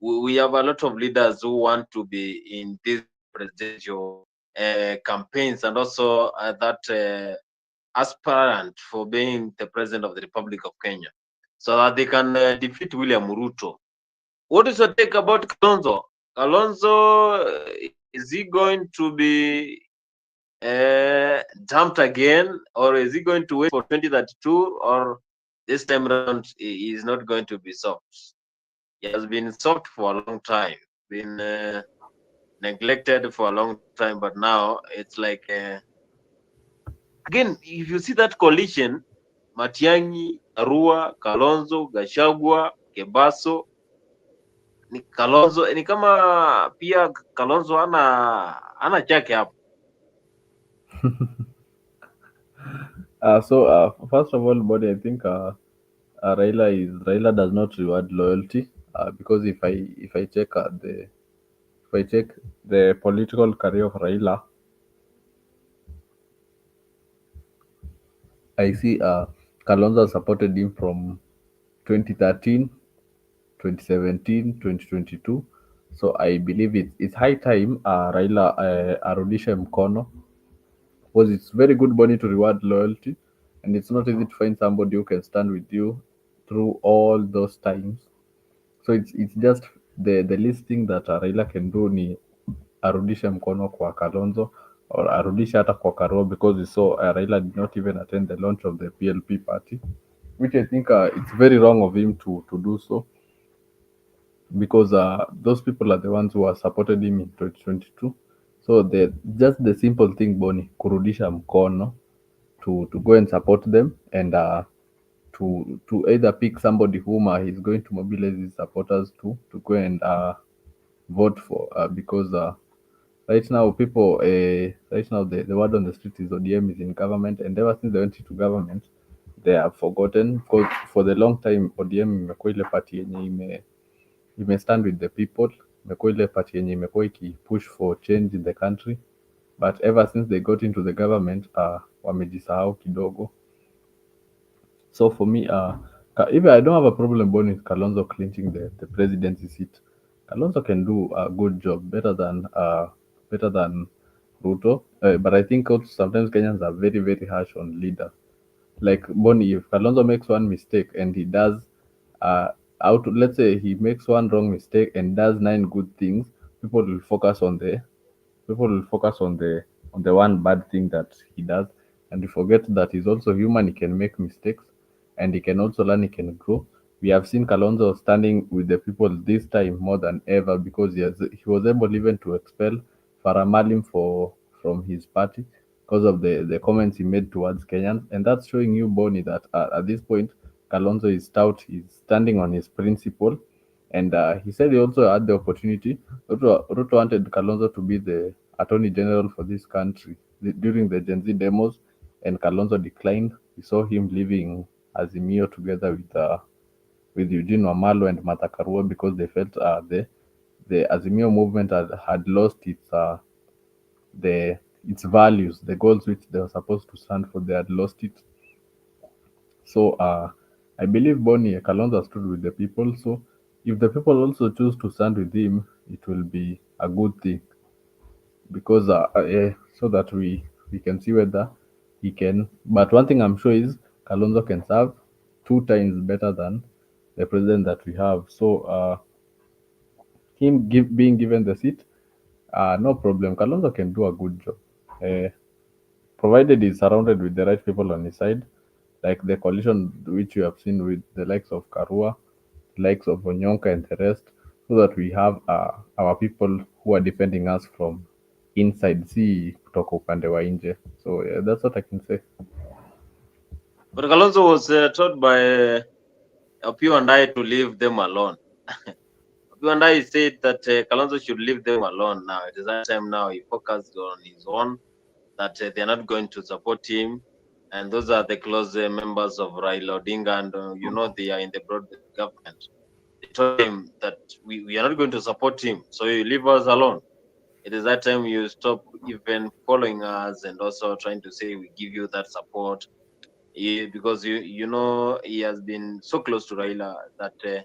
we have a lot of leaders who want to be in this presidential campaigns, and also that aspirant for being the president of the Republic of Kenya, so that they can defeat William Ruto. What is your take about Kalonzo? Kalonzo, is he going to be dumped again, or is he going to wait for 2032, or this time around he is not going to be soft? He has been soft for a long time, been neglected for a long time, but now it's like again, if you see that coalition, Matiang'i, Karua, Kalonzo, Gachagua, Kebaso, ni Kalonzo, ni kama pia Kalonzo ana chake hapo. First of all, Body, I think Raila does not reward loyalty, because if I check the political career of Raila, I see Kalonzo supported him from 2013, 2017, 2022. So I believe it's high time Raila arudishe mkono, because it's very good, Bonnie, to reward loyalty, and it's not easy to find somebody who can stand with you through all those times. So it's just the least thing that Raila can do ni arudishe mkono kwa Kalonzo, or arudishe hata kwa Karua, because we saw Raila did not even attend the launch of the PLP party, which I think it's very wrong of him to do so, because those people are the ones who have supported him in 2022. So just the simple thing, Bonnie, kurudisha mkono, to go and support them and to either pick somebody whom he's going to mobilize his supporters to go and vote for, because right now the word on the street is ODM is in government, and ever since they went into government they have forgotten, because for the long time ODM imekuwa ile party yenye ime stand with the people, imekuwa ile party yenye imekuwa push for change in the country, but ever since they got into the government wamejisahau kidogo. So for me, even I don't have a problem with Kalonzo clinching the presidency seat. Kalonzo can do a good job, better than Ruto. But I think also sometimes Kenyans are very, very harsh on leaders. Like Bonnie, if Kalonzo makes one mistake and he does, let's say he makes one wrong mistake and does 9 good things, people will focus on the one bad thing that he does, and we forget that he's also human. He can make mistakes, and he can also learn, he can grow. We have seen Kalonzo standing with the people this time more than ever, because he was able even to expel Faramalim from his party because of the comments he made towards Kenyans. And that's showing you, Bonnie, that at this point Kalonzo is stout, he's standing on his principle. And he said he also had the opportunity. Ruto wanted Kalonzo to be the Attorney General for this country during the Gen Z demos, and Kalonzo declined. We saw him leaving Azimio together with Eugene Wamalwa and Karua, because they felt the Azimio movement had lost its values, the goals which they were supposed to stand for. They had lost it. So I believe Bonnie Kalonzo stood with the people. So if the people also choose to stand with him, it will be a good thing, because so that we can see whether he can. But one thing I'm sure is Kalonzo can serve 2 times better than the president that we have. So him being given the seat, no problem. Kalonzo can do a good job, provided he's surrounded with the right people on his side, like the coalition which you have seen with the likes of Karua, likes of Onyonka and the rest, so that we have our people who are defending us from inside, si kutoka upande wa nje. So yeah, that's what I can say. But Kalonzo was told by Opiyo and I to leave them alone. Opiyo and I said that Kalonzo should leave them alone now. It is that time now he focused on his own, that they're not going to support him. And those are the close members of Raila Odinga, and they are in the broad government. They told him that we are not going to support him, so you leave us alone. It is that time you stop even following us and also trying to say we give you that support. Because he has been so close to Raila that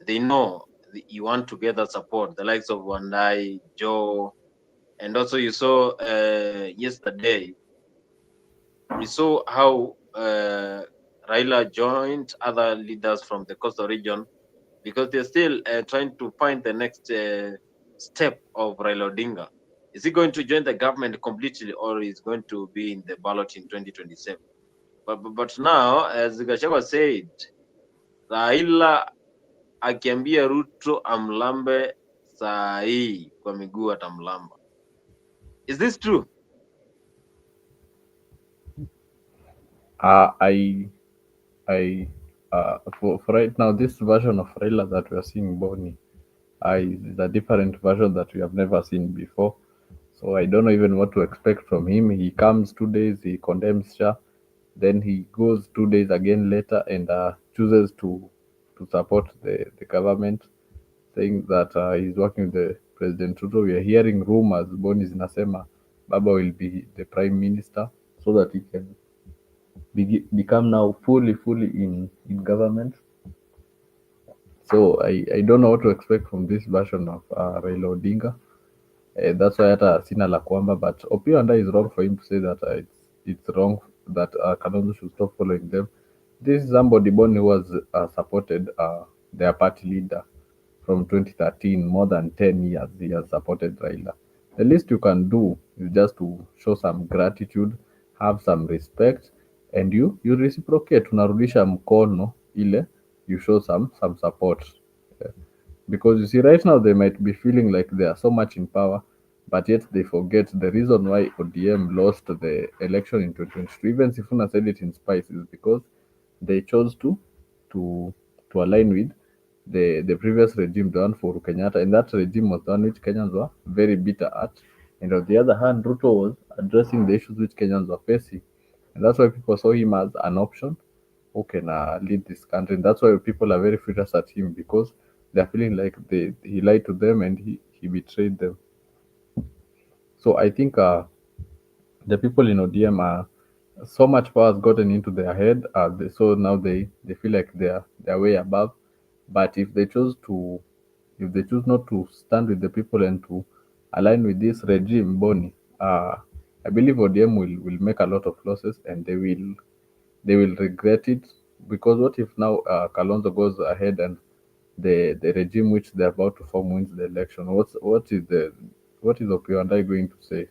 they know you want to get that support. The likes of Wandai, Joe, and also you saw yesterday, we saw how Raila joined other leaders from the coastal region, because they're still trying to find the next step of Raila Odinga. Is he going to join the government completely, or is going to be in the ballot in 2027? But now, as Gachagua said, Raila akiambia Ruto amlambe saa hii kwa miguu atamlamba. Is this true? For right now, this version of Raila that we are seeing, Bonnie, is a different version that we have never seen before. So I don't know even what to expect from him. He comes 2 days, he condemns Shah, then he goes 2 days again later and chooses to support the government, saying that he's working with the President Ruto. We are hearing rumors, Bonnie zinasema Baba will be the prime minister, so that he can become now fully in government. So I don't know what to expect from this version of Raila Odinga. That's why hata sina la kwamba, but Opiyo and I is wrong for him to say that it's wrong that Kalonzo should stop following them. This is somebody born who was supported their party leader from 2013, more than 10 years he has supported Raila. The least you can do is just to show some gratitude, have some respect, and you reciprocate, unarudisha mkono ile, you show some support. Because you see, right now they might be feeling like they are so much in power, but yet they forget the reason why ODM lost the election in 2022. Even Safina said it in Spice, is because they chose to align with the previous regime, the one for Kenyatta, and that regime was the one which Kenyans were very bitter at. And on the other hand, Ruto was addressing the issues which Kenyans were facing, and that's why people saw him as an option who can lead this country. And that's why people are very furious at him, because they're feeling like he lied to them and he betrayed them. So I think the people in ODM are so much power has gotten into their head, so now they feel like they're way above. But if they choose not to stand with the people and to align with this regime, Boni, I believe ODM will make a lot of losses, and they will regret it. Because what if now Kalonzo goes ahead and the regime which they're about to form wins the election? What is Opiwandai going to say?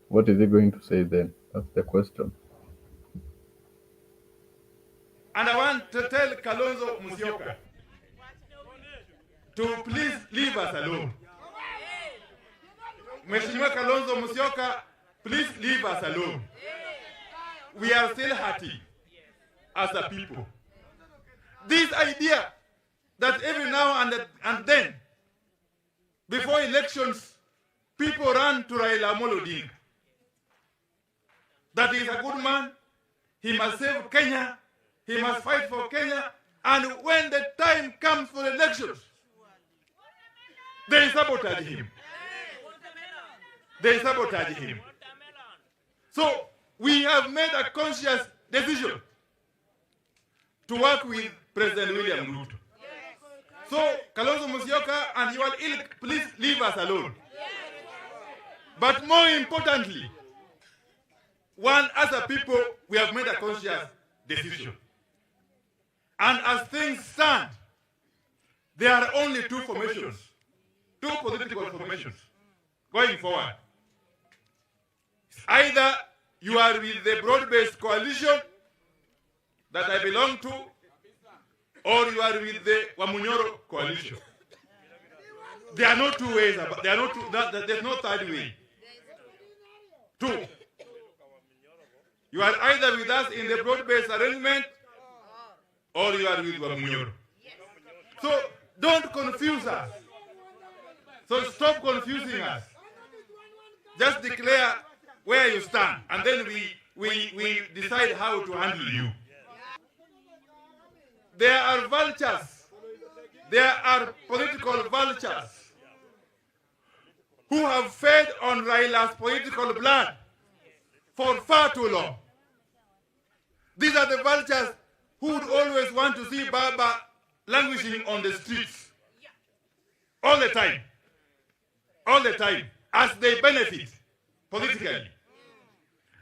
What is he going to say then? That's the question. And I want to tell Kalonzo Musyoka to please leave us alone. Mheshimiwa Kalonzo Musyoka, please leave us alone. We are still hurting as a people. This idea that every now and then, before elections, people run to Raila Amolo Odinga. That he is a good man, he must save Kenya, he must fight for Kenya, and when the time comes for elections, they sabotage him. They sabotage him. So we have made a conscious decision to work with President William Ruto. So Kalonzo Musyoka and your ilk, please leave us alone. But more importantly, as a people, we have made a conscious decision. And as things stand, there are only two formations, two political formations going forward. Either you are with the broad-based coalition that I belong to, or you are with the Wamunyoro coalition. There are no two ways. There's no third way. Two. You are either with us in the broad-based arrangement, or you are with Wamunyoro. So don't confuse us. So stop confusing us. Just declare where you stand, and then we decide how to handle you. There are vultures. There are political vultures who have fed on Raila's political blood for far too long. These are the vultures who would always want to see Baba languishing on the streets all the time, as they benefit politically.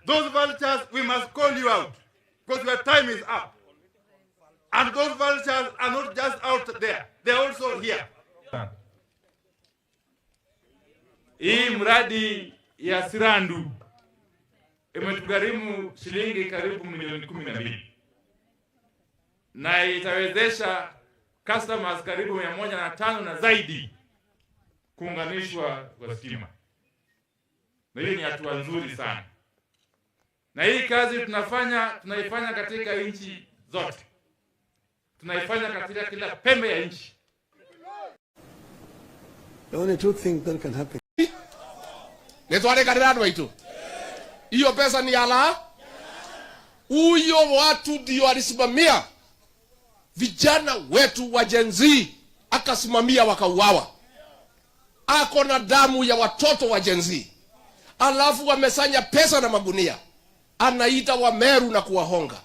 Those vultures, we must call you out, because your time is up. And those vultures are not just out there, they're also here. Hii mradi ya Sirandu imetugharimu shilingi karibu milioni 12. Na itawezesha customers karibu 105 na zaidi kuunganishwa kwa stima. Na hii ni hatua nzuri sana. Na hii kazi tunaifanya katika nchi zote. Tunaifanya katika kila pembe ya nchi. The only two things that can happen. Netwale kadirado waitu. Hiyo pesa ni ala. Huyo watu ndio alisimamia vijana wetu wa Gen Z, akasimamia wakauawa. Ako na damu ya watoto wa Gen Z. Alafu wamesanya pesa na magunia. Anaita wa Meru na kuwahonga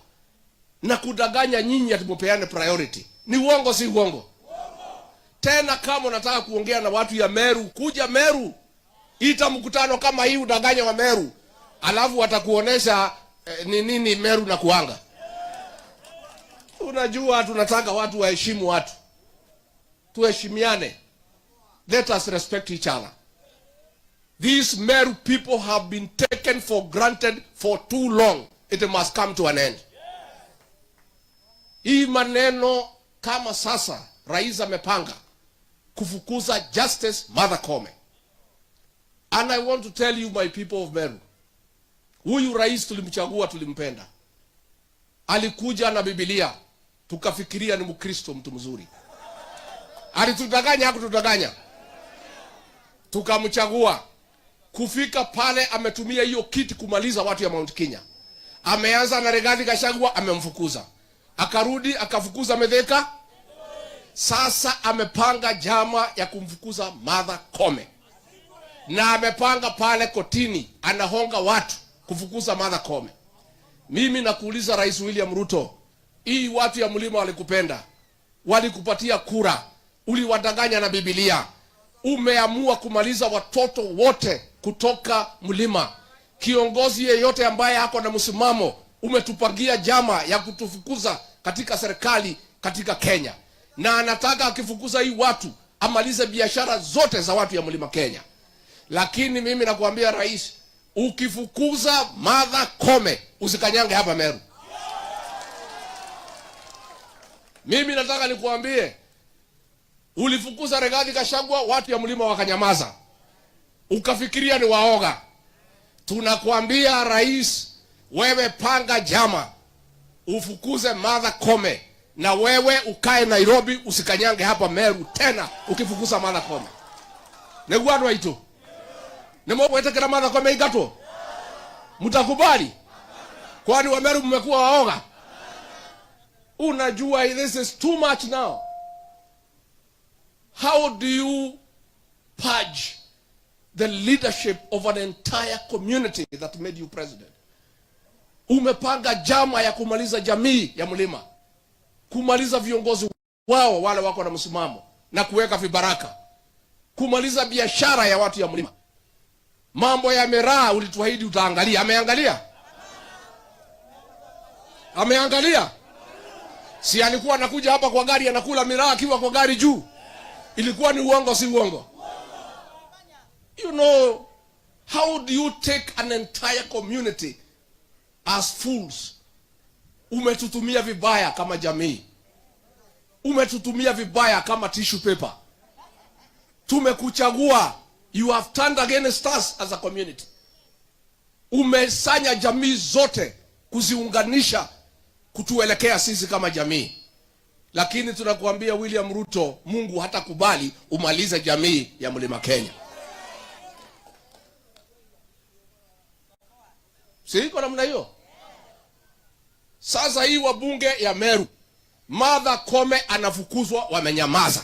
na kudanganya nyinyi ati mupeane priority. Ni uongo, si uongo? Tena kama unataka kuongea na watu ya Meru, kuja Meru, ita mkutano kama hii, udanganya wa Meru, alafu watakuonesha nini Meru na kuanga. Unajua tunataka watu waheshimu watu, tuheshimiane. Let us respect each other. These Meru people have been taken for granted for too long. It must come to an end. Hii maneno kama sasa rais amepanga kufukuza Justice Martha Koome. And I want to tell you, my people of Meru, huyu rais tulimchagua, tulimpenda. alikuja na Biblia, tukafikiria ni Mkristo, mtu mzuri. Alitudanganya, hakutudanganya. Tukamchagua. Kufika pale ametumia hiyo kiti kumaliza watu ya Mount Kenya. Ameanza na Rigathi Gachagua, amemfukuza. Akarudi akafukuza Metheka. Sasa amepanga jama ya kumfukuza Martha Koome. Na amepanga pale kotini anahonga watu kufukuza Martha Koome. Mimi nakuuliza Rais William Ruto, hii watu ya mlima walikupenda, walikupatia kura, uliwadanganya na Biblia. Umeamua kumaliza watoto wote kutoka mlima. Kiongozi yeyote ambaye hako na msimamo, umetupangia jama ya kutufukuza katika serikali katika Kenya. Na anataka akifukuza hii watu amalize biashara zote za watu ya mlima Kenya. Lakini mimi nakuambia rais, ukifukuza Martha Koome usikanyange hapa Meru. Mimi nataka nikuambie, ulifukuza Rigathi Gachagua, watu ya mlima wakanyamaza. Ukafikiria ni waoga. Tunakuambia rais, wewe panga jama, ufukuze Martha Koome, na wewe ukae Nairobi, usikanyange hapa Meru tena ukifukuza Martha Koome. Negwano waitu. Nemo wetekera Martha Koome igato. Mtakubali? Kwani wa Meru mmekuwa waoga? Unajua this is too much now. How do you purge the leadership of an entire community that made you president? Umepanga jama ya kumaliza jamii ya mlima, kumaliza viongozi wao wale wako na msimamo na kuweka vibaraka, kumaliza biashara ya watu ya mlima. Mambo ya miraa ulituahidi utaangalia. Ameangalia? Ameangalia? Si alikuwa anakuja hapa kwa gari anakula miraa akiwa kwa gari juu? Ilikuwa ni uongo, si uongo? You know, how do you take an entire community as fools? Umetutumia vibaya kama jamii. Umetutumia vibaya kama tissue paper. Tumekuchagua. You have turned against us as a community. Umesanya jamii zote kuziunganisha kutuelekea sisi kama jamii. Lakini tunakuambia William Ruto, Mungu hatakubali umalize jamii ya mlima Kenya. Siko namna hiyo. Sasa hii wabunge ya Meru, Martha Koome anafukuzwa, wamenyamaza.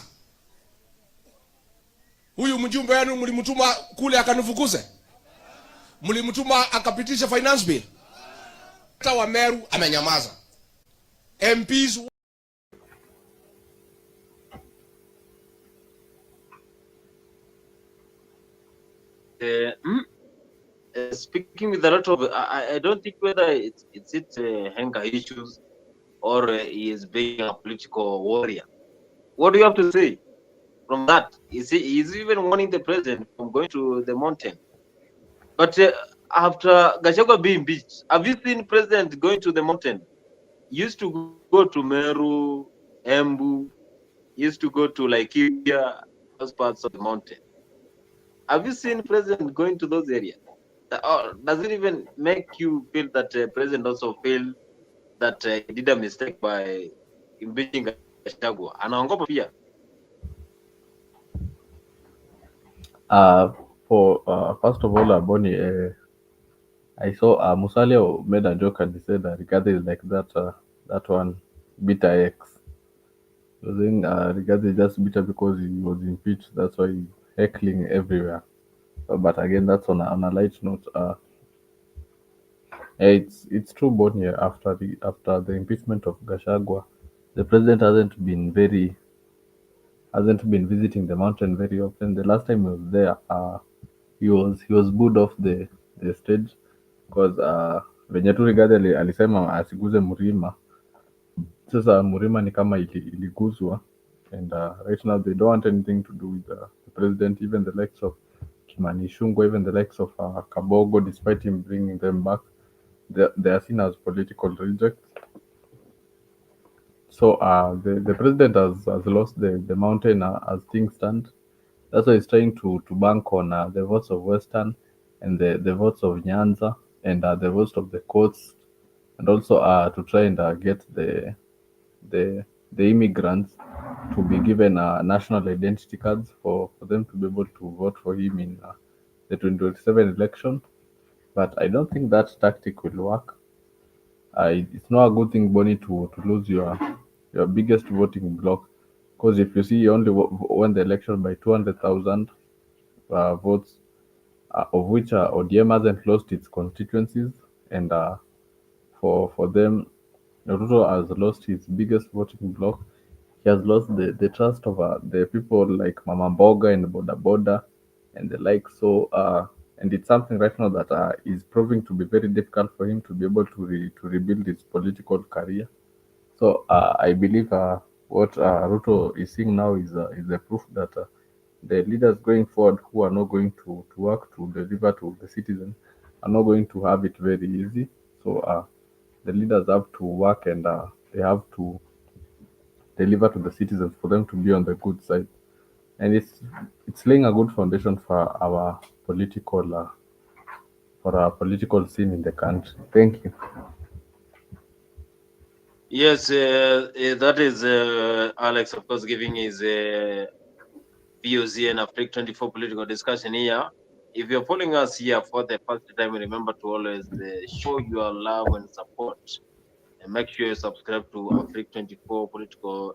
Huyu mjumbe wenu mlimtuma kule akanifukuze? Mlimtuma akapitisha finance bill? Hata wa Meru amenyamaza. MPs speaking with a lot of, I don't think whether it's anger issues or he is being a political warrior. What do you have to say from that? Is he even warning the president from going to the mountain? But after Gachagua being beached, have you seen president going to the mountain? He used to go to Meru, Embu, used to go to Laikipia, those parts of the mountain. Have you seen president going to those areas? Or does it even make you feel that president also feel that he did a mistake by impeaching Gachagua? Anaongopa pia. First of all, Boni, I saw Musalia made a joke and he said that Rigathi is like that one bitter ex. I think Rigathi is just bitter because he was impeached. That's why he's heckling everywhere. But again, that's on a light note. It's true, Boni. After the impeachment of Gachagua, the president hasn't been visiting the mountain very often. The last time he was there, he was booed off the stage because venye tu Rigathi alisema asiguze Mlima. Sasa Mlima ni kama iliguzwa, and right now they don't want anything to do with the president. Even the likes of Kimani Ichung'wah, even the likes of Kabogo, despite him bringing them back, they are seen as political rejects. So the president has lost the mountain as things stand. That's why he's trying to bank on the votes of Western and the votes of Nyanza and the votes of the coast and also to try and get the immigrants to be given national identity cards for them to be able to vote for him in the 2027 election. But I don't think that tactic will work. It's not a good thing, Bonnie, to lose your biggest voting block, because if you see, you only won the election by 200,000 votes, of which ODM hasn't lost its constituencies, and for them, Ruto has lost his biggest voting block. He has lost the trust of the people like Mama Mboga and Boda Boda and the like. So, and it's something right now that is proving to be very difficult for him to be able to rebuild his political career. So, I believe what Ruto is seeing now is a proof that the leaders going forward who are not going to work to deliver to the citizens are not going to have it very easy. So, the leaders have to work, and they have to deliver to the citizens for them to be on the good side, and it's laying a good foundation for our political scene in the country. Thank you. Yes, that is Alex, of course, giving his VOC and Africa 24 political discussion here. If you're following us here for the first time, remember to always show your love and support, and make sure you subscribe to Africa 24 political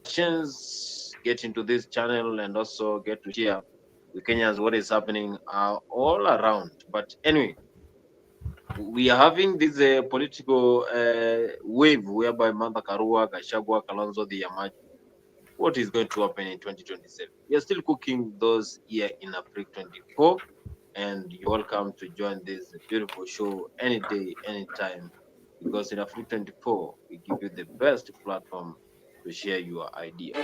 discussions. Get into this channel and also get to share with Kenyans what is happening all around. But anyway, we are having this political wave whereby Martha Karua, Gachagua, Kalonzo, the Yamaji. What is going to happen in 2027? We are still cooking those here in Africa 24, and you're welcome to join this beautiful show any day, anytime, because in Africa 24, we give you the best platform to share your ideas.